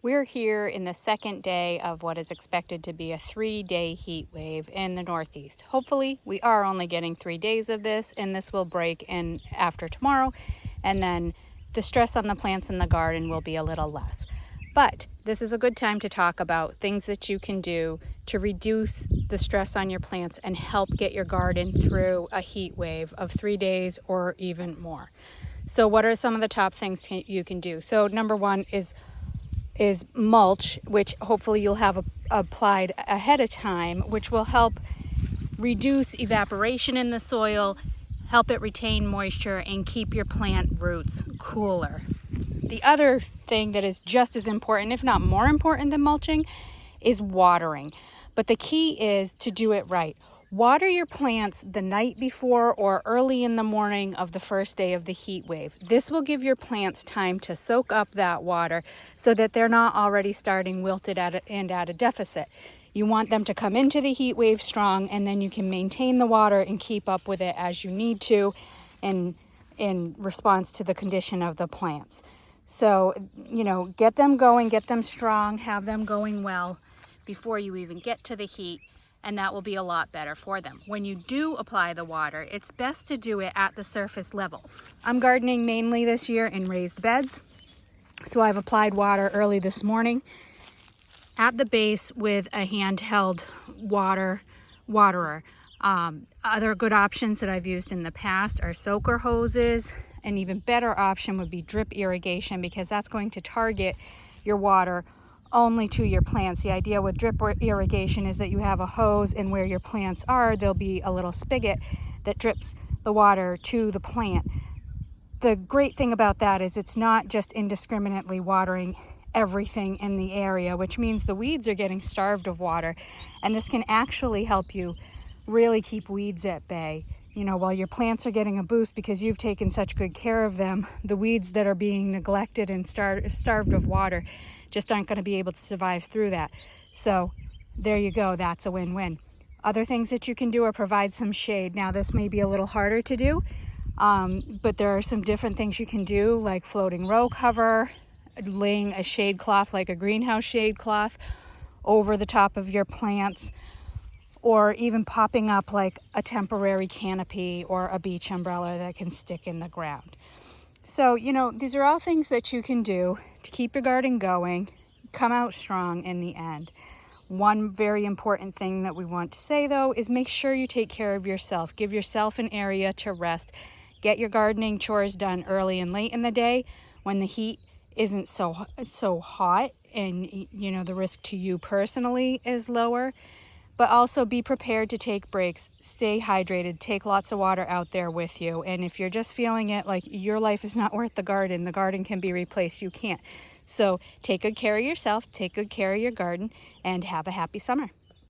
We're here in the second day of what is expected to be a 3-day heat wave in the Northeast. Hopefully, we are only getting 3 days of this, and this will break in after tomorrow, and then the stress on the plants in the garden will be a little less. But this is a good time to talk about things that you can do to reduce the stress on your plants and help get your garden through a heat wave of 3 days or even more. So what are some of the top things you can do? So number one is mulch, which hopefully you'll have applied ahead of time, which will help reduce evaporation in the soil, help it retain moisture, and keep your plant roots cooler. The other thing that is just as important, if not more important than mulching, is watering. But the key is to do it right. Water your plants the night before or early in the morning of the first day of the heat wave. This will give your plants time to soak up that water so that they're not already starting wilted and at a deficit. You want them to come into the heat wave strong, and then you can maintain the water and keep up with it as you need to in response to the condition of the plants. So, get them going, get them strong, have them going well before you even get to the heat, and that will be a lot better for them. When you do apply the water, it's best to do it at the surface level. I'm gardening mainly this year in raised beds, so I've applied water early this morning at the base with a handheld waterer. Other good options that I've used in the past are soaker hoses. An even better option would be drip irrigation, because that's going to target your water only to your plants. The idea with drip irrigation is that you have a hose, and where your plants are, there'll be a little spigot that drips the water to the plant. The great thing about that is it's not just indiscriminately watering everything in the area, which means the weeds are getting starved of water, and this can actually help you really keep weeds at bay. While your plants are getting a boost because you've taken such good care of them, the weeds that are being neglected and starved of water just aren't going to be able to survive through that. So there you go, that's a win-win. Other things that you can do are provide some shade. Now, this may be a little harder to do, but there are some different things you can do, like floating row cover, laying a shade cloth like a greenhouse shade cloth over the top of your plants, or even popping up like a temporary canopy or a beach umbrella that can stick in the ground. So, these are all things that you can do to keep your garden going, come out strong in the end. One very important thing that we want to say, though, is make sure you take care of yourself. Give yourself an area to rest. Get your gardening chores done early and late in the day when the heat isn't so hot, and the risk to you personally is lower. But also be prepared to take breaks, stay hydrated, take lots of water out there with you. And if you're just feeling it like your life is not worth the garden can be replaced. You can't. So take good care of yourself, take good care of your garden, and have a happy summer.